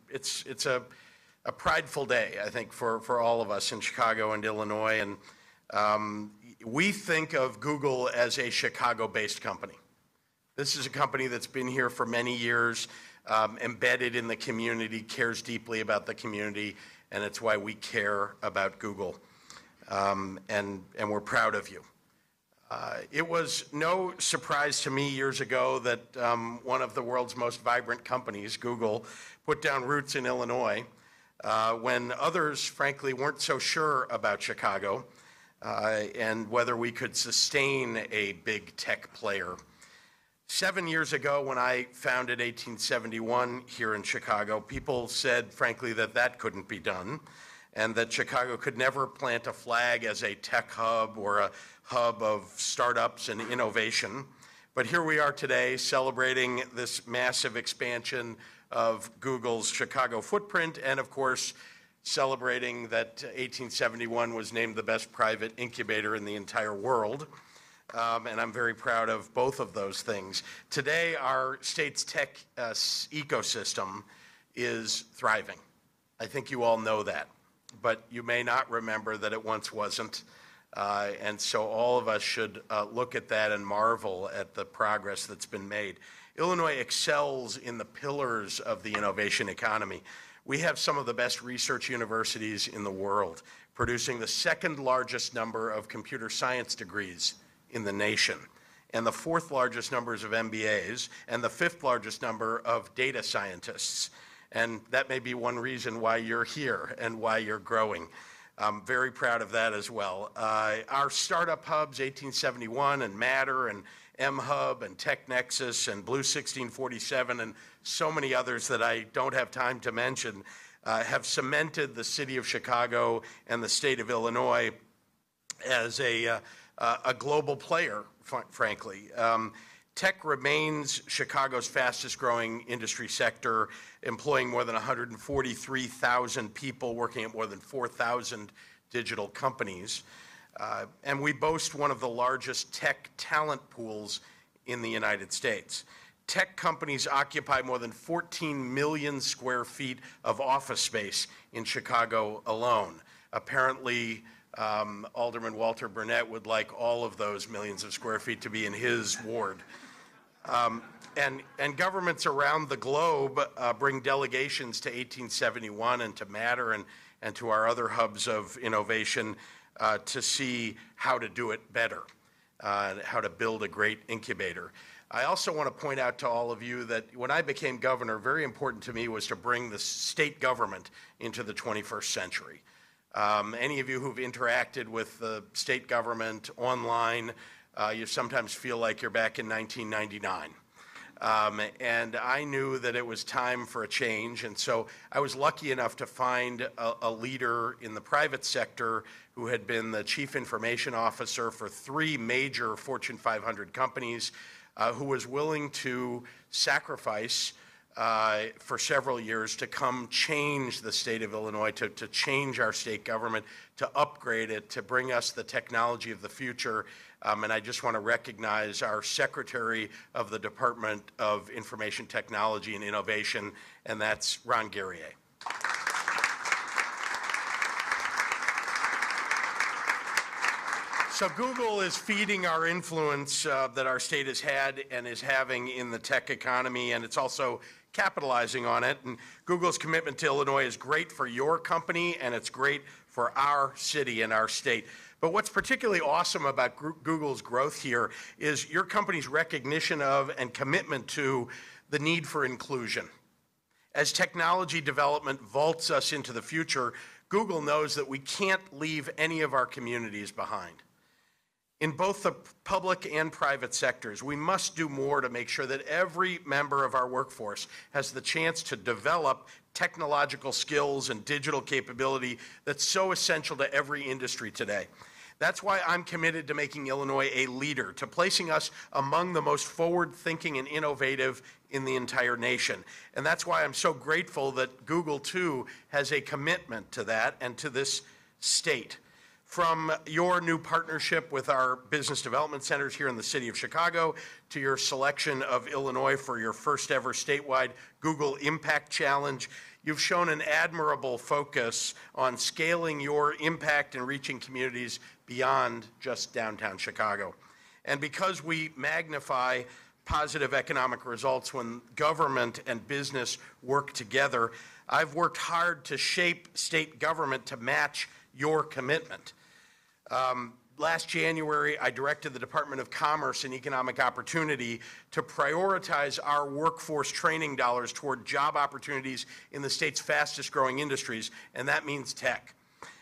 It's a prideful day, I think, for all of us in Chicago and Illinois. And we think of Google as a Chicago-based company. This is a company that's been here for many years, embedded in the community, cares deeply about the community, and it's why we care about Google. And we're proud of you. It was no surprise to me years ago that one of the world's most vibrant companies, Google, put down roots in Illinois when others, frankly, weren't so sure about Chicago and whether we could sustain a big tech player. 7 years ago, when I founded 1871 here in Chicago, people said, frankly, that that couldn't be done, and that Chicago could never plant a flag as a tech hub or a hub of startups and innovation. But here we are today celebrating this massive expansion of Google's Chicago footprint, and of course, celebrating that 1871 was named the best private incubator in the entire world. And I'm very proud of both of those things. Today, our state's tech ecosystem is thriving. I think you all know that, but you may not remember that it once wasn't. And so all of us should look at that and marvel at the progress that's been made. Illinois excels in the pillars of the innovation economy. We have some of the best research universities in the world, producing the second largest number of computer science degrees in the nation, and the fourth largest numbers of MBAs, and the fifth largest number of data scientists. And that may be one reason why you're here and why you're growing. I'm very proud of that as well. Our startup hubs, 1871 and Matter and M-Hub and TechNexus and Blue 1647 and so many others that I don't have time to mention, have cemented the city of Chicago and the state of Illinois as a global player, frankly. Tech remains Chicago's fastest growing industry sector, employing more than 143,000 people, working at more than 4,000 digital companies. And we boast one of the largest tech talent pools in the United States. Tech companies occupy more than 14 million square feet of office space in Chicago alone. Apparently, Alderman Walter Burnett would like all of those millions of square feet to be in his ward. And governments around the globe bring delegations to 1871 and to Matter and to our other hubs of innovation to see how to do it better, how to build a great incubator. I also want to point out to all of you that when I became governor, very important to me was to bring the state government into the 21st century. Any of you who've interacted with the state government online, you sometimes feel like you're back in 1999. And I knew that it was time for a change, and so I was lucky enough to find a leader in the private sector who had been the chief information officer for 3 major Fortune 500 companies, who was willing to sacrifice for several years to come change the state of Illinois, to change our state government, to upgrade it, to bring us the technology of the future. And I just want to recognize our Secretary of the Department of Information Technology and Innovation, and that's Ron Guerrier. So Google is feeding our influence that our state has had and is having in the tech economy, and it's also capitalizing on it. And Google's commitment to Illinois is great for your company, and it's great for our city and our state. But what's particularly awesome about Google's growth here is your company's recognition of and commitment to the need for inclusion. As technology development vaults us into the future, Google knows that we can't leave any of our communities behind. In both the public and private sectors, we must do more to make sure that every member of our workforce has the chance to develop technological skills and digital capability that's so essential to every industry today. That's why I'm committed to making Illinois a leader, to placing us among the most forward-thinking and innovative in the entire nation. And that's why I'm so grateful that Google, too, has a commitment to that and to this state. From your new partnership with our business development centers here in the city of Chicago to your selection of Illinois for your first ever statewide Google Impact Challenge, you've shown an admirable focus on scaling your impact and reaching communities beyond just downtown Chicago. And because we magnify positive economic results when government and business work together, I've worked hard to shape state government to match your commitment. Last January, I directed the Department of Commerce and Economic Opportunity to prioritize our workforce training dollars toward job opportunities in the state's fastest growing industries, and that means tech.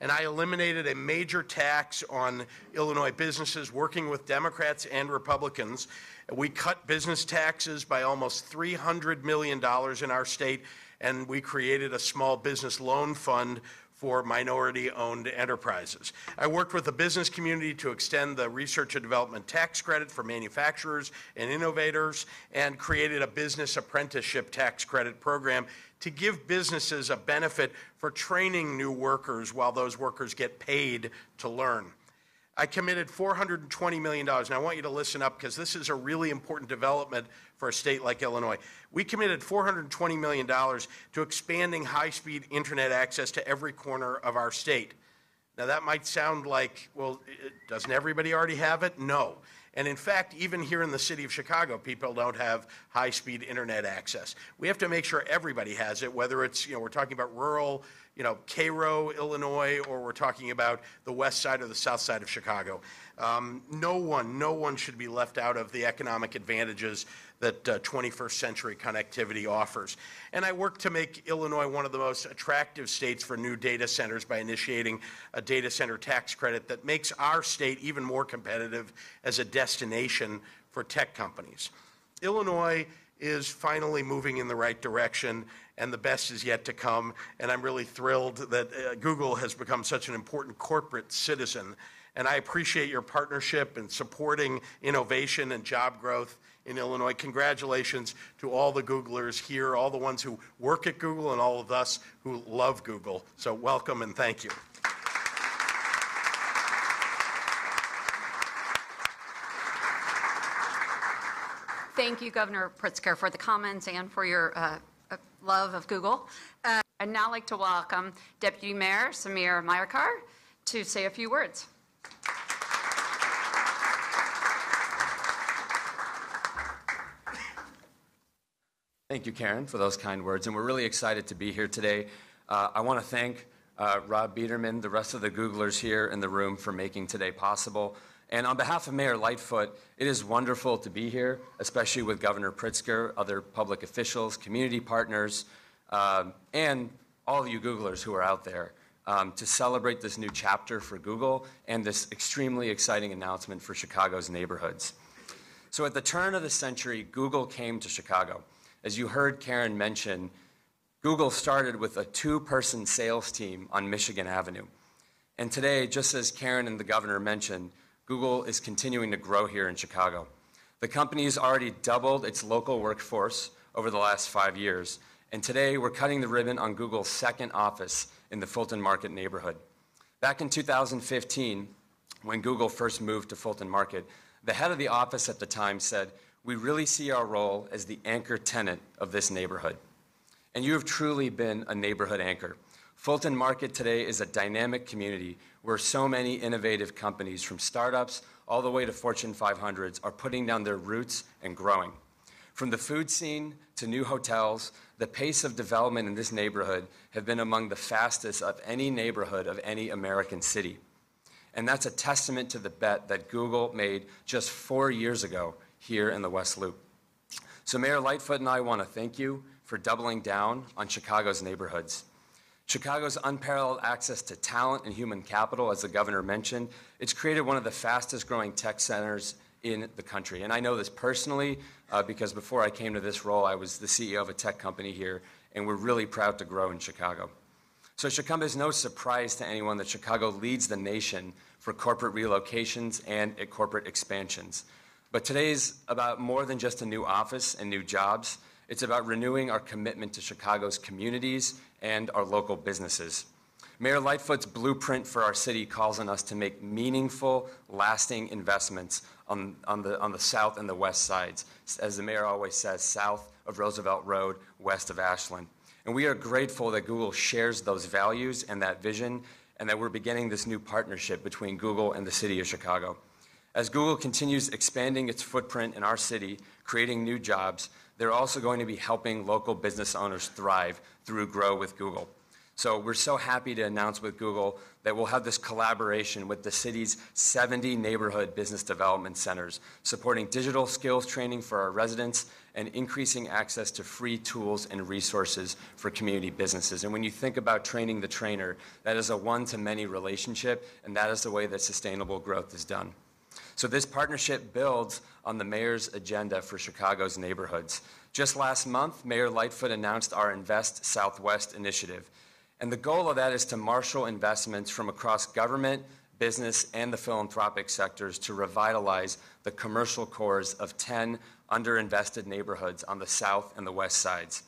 And I eliminated a major tax on Illinois businesses, working with Democrats and Republicans. We cut business taxes by almost $300 million in our state, and we created a small business loan fund for minority-owned enterprises. I worked with the business community to extend the research and development tax credit for manufacturers and innovators, and created a business apprenticeship tax credit program to give businesses a benefit for training new workers while those workers get paid to learn. I committed $420 million, and I want you to listen up because this is a really important development for a state like Illinois. We committed $420 million to expanding high-speed internet access to every corner of our state. Now that might sound like, well, doesn't everybody already have it? No. And in fact, even here in the city of Chicago, people don't have high-speed internet access. We have to make sure everybody has it, whether it's, we're talking about rural, Cairo, Illinois, or we're talking about the west side or the south side of Chicago. No one should be left out of the economic advantages that 21st century connectivity offers. And I work to make Illinois one of the most attractive states for new data centers by initiating a data center tax credit that makes our state even more competitive as a destination for tech companies. Illinois is finally moving in the right direction, and the best is yet to come. And I'm really thrilled that Google has become such an important corporate citizen. And I appreciate your partnership in supporting innovation and job growth in Illinois. Congratulations to all the Googlers here, all the ones who work at Google, and all of us who love Google. So welcome and thank you. Thank you, Governor Pritzker, for the comments and for your love of Google. I'd now like to welcome Deputy Mayor Samir Mayarkar to say a few words. Thank you, Karen, for those kind words, and we're really excited to be here today. I want to thank Rob Biederman, the rest of the Googlers here in the room for making today possible. And on behalf of Mayor Lightfoot, it is wonderful to be here, especially with Governor Pritzker, other public officials, community partners, and all of you Googlers who are out there to celebrate this new chapter for Google and this extremely exciting announcement for Chicago's neighborhoods. So at the turn of the century, Google came to Chicago. As you heard Karen mention, Google started with a 2-person sales team on Michigan Avenue. And today, just as Karen and the governor mentioned, Google is continuing to grow here in Chicago. The company has already doubled its local workforce over the last 5 years, and today we're cutting the ribbon on Google's second office in the Fulton Market neighborhood. Back in 2015, when Google first moved to Fulton Market, the head of the office at the time said, "We really see our role as the anchor tenant of this neighborhood." And you have truly been a neighborhood anchor. Fulton Market today is a dynamic community where so many innovative companies, from startups all the way to Fortune 500s, are putting down their roots and growing. From the food scene to new hotels, the pace of development in this neighborhood have been among the fastest of any neighborhood of any American city. And that's a testament to the bet that Google made just 4 years ago here in the West Loop. So Mayor Lightfoot and I want to thank you for doubling down on Chicago's neighborhoods. Chicago's unparalleled access to talent and human capital, as the governor mentioned, it's created one of the fastest growing tech centers in the country. And I know this personally because before I came to this role, I was the CEO of a tech company here, and we're really proud to grow in Chicago. So it should come as no surprise to anyone that Chicago leads the nation for corporate relocations and corporate expansions. But today's about more than just a new office and new jobs. It's about renewing our commitment to Chicago's communities and our local businesses. Mayor Lightfoot's blueprint for our city calls on us to make meaningful, lasting investments on the south and the west sides. As the mayor always says, south of Roosevelt Road, west of Ashland. And we are grateful that Google shares those values and that vision, and that we're beginning this new partnership between Google and the city of Chicago. As Google continues expanding its footprint in our city, creating new jobs, they're also going to be helping local business owners thrive through Grow with Google. So we're so happy to announce with Google that we'll have this collaboration with the city's 70 neighborhood business development centers, supporting digital skills training for our residents and increasing access to free tools and resources for community businesses. And when you think about training the trainer, that is a one-to-many relationship, and that is the way that sustainable growth is done. So this partnership builds on the mayor's agenda for Chicago's neighborhoods. Just last month, Mayor Lightfoot announced our Invest Southwest initiative. And the goal of that is to marshal investments from across government, business, and the philanthropic sectors to revitalize the commercial cores of 10 underinvested neighborhoods on the south and the west sides.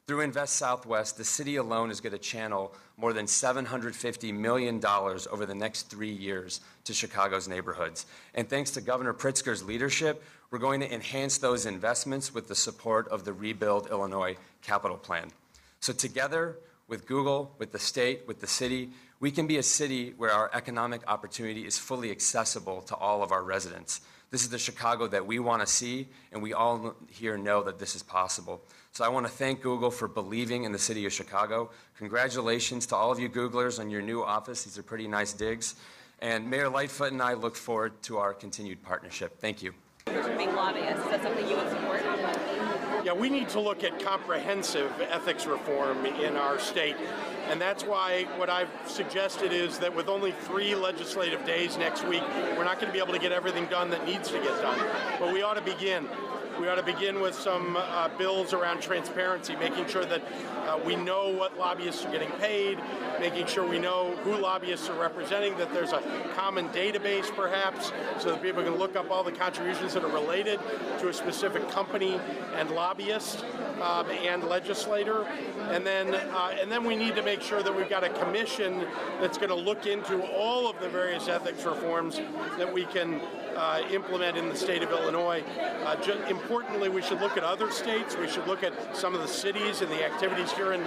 Through Invest Southwest, the city alone is going to channel more than $750 million over the next 3 years to Chicago's neighborhoods. And thanks to Governor Pritzker's leadership, we're going to enhance those investments with the support of the Rebuild Illinois capital plan. So together, with Google, with the state, with the city, we can be a city where our economic opportunity is fully accessible to all of our residents. This is the Chicago that we want to see, and we all here know that this is possible. So I want to thank Google for believing in the city of Chicago. Congratulations to all of you Googlers on your new office. These are pretty nice digs. And Mayor Lightfoot and I look forward to our continued partnership. Thank you. Being lobbyists, is that something you would support? Yeah, we need to look at comprehensive ethics reform in our state. And that's why what I've suggested is that with only 3 legislative days next week, we're not going to be able to get everything done that needs to get done. But we ought to begin. We ought to begin with some bills around transparency, making sure that we know what lobbyists are getting paid, making sure we know who lobbyists are representing, that there's a common database perhaps, so that people can look up all the contributions that are related to a specific company and lobbyist and legislator. And then we need to make sure that we've got a commission that's going to look into all of the various ethics reforms that we can implement in the state of Illinois. Importantly, we should look at other states. We should look at some of the cities and the activities here in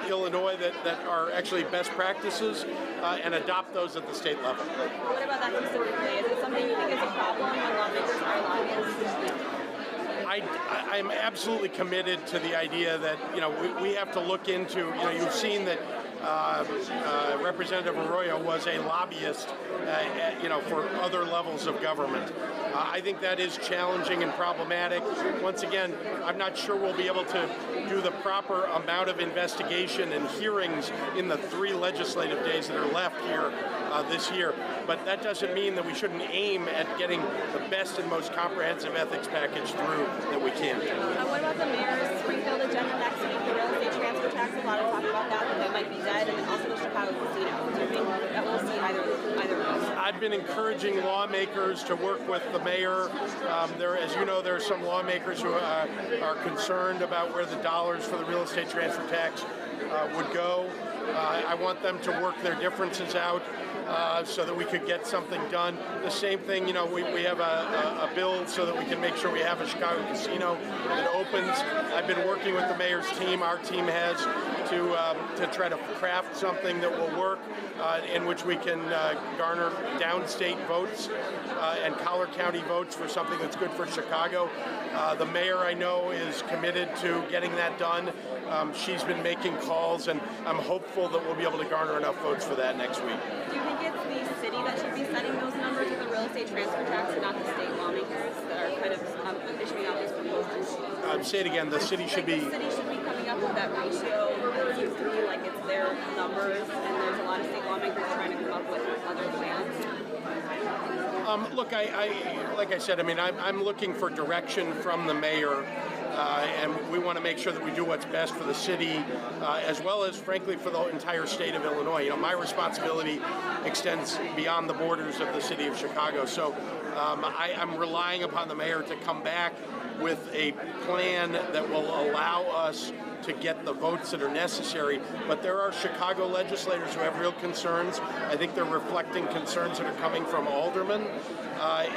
Illinois that are actually best practices and adopt those at the state level. What about that specifically? Is it something you think is a problem when lawmakers are lobbyists? I'm absolutely committed to the idea that, we have to look into, you've seen that Representative Arroyo was a lobbyist, for other levels of government. I think that is challenging and problematic. Once again, I'm not sure we'll be able to do the proper amount of investigation and hearings in the 3 legislative days that are left here this year. But that doesn't mean that we shouldn't aim at getting the best and most comprehensive ethics package through that we can. What about the mayor's Springfield agenda next week, the real estate transfer tax? A lot of talk about that might be dead, and then also the Chicago casino. Do you think that we'll see either of those? I've been encouraging lawmakers to work with the mayor. As you know, there are some lawmakers who are concerned about where the dollars for the real estate transfer tax would go. I want them to work their differences out so that we could get something done. The same thing, we have a bill so that we can make sure we have a Chicago casino that opens. I've been working with the mayor's team, our team has, to try to craft something that will work in which we can garner downstate votes and Collar County votes for something that's good for Chicago. The mayor, I know, is committed to getting that done. She's been making calls, and I'm hopeful that we'll be able to garner enough votes for that next week. Do you think it's the city that should be setting those numbers with the real estate transfer tax and not the state lawmakers that are kind of issuing out these proposals? Say it again, the city should be... The city should be coming up with that ratio. It seems to me like it's their numbers, and there's a lot of state lawmakers trying to come up with other plans. Look, like I said, I'm looking for direction from the mayor, and we want to make sure that we do what's best for the city, as well as, frankly, for the entire state of Illinois. My responsibility extends beyond the borders of the city of Chicago, so I'm relying upon the mayor to come back with a plan that will allow us to get the votes that are necessary. But there are Chicago legislators who have real concerns. I think they're reflecting concerns that are coming from aldermen.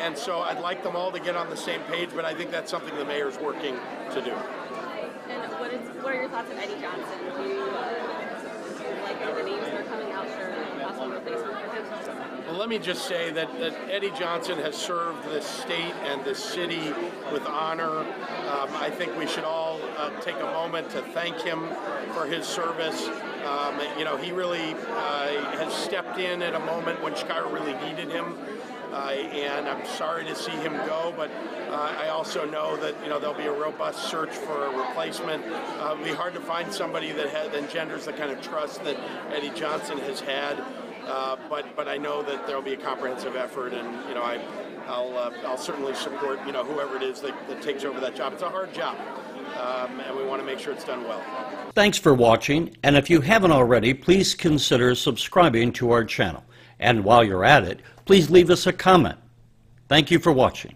And so I'd like them all to get on the same page, but I think that's something the mayor's working to do. And what are your thoughts on Eddie Johnson? Do you like the names that are coming out for a possible replacement for him? Well, let me just say that Eddie Johnson has served this state and this city with honor. I think we should all take a moment to thank him for his service. You know, he really has stepped in at a moment when Chicago really needed him. And I'm sorry to see him go, but I also know that, you know, there'll be a robust search for a replacement. It'll be hard to find somebody that engenders the kind of trust that Eddie Johnson has had. But I know that there'll be a comprehensive effort, and you know, I'll certainly support, you know, whoever it is that takes over that job. It's a hard job, and we want to make sure it's done well. Thanks for watching, and if you haven't already, please consider subscribing to our channel. And while you're at it, please leave us a comment. Thank you for watching.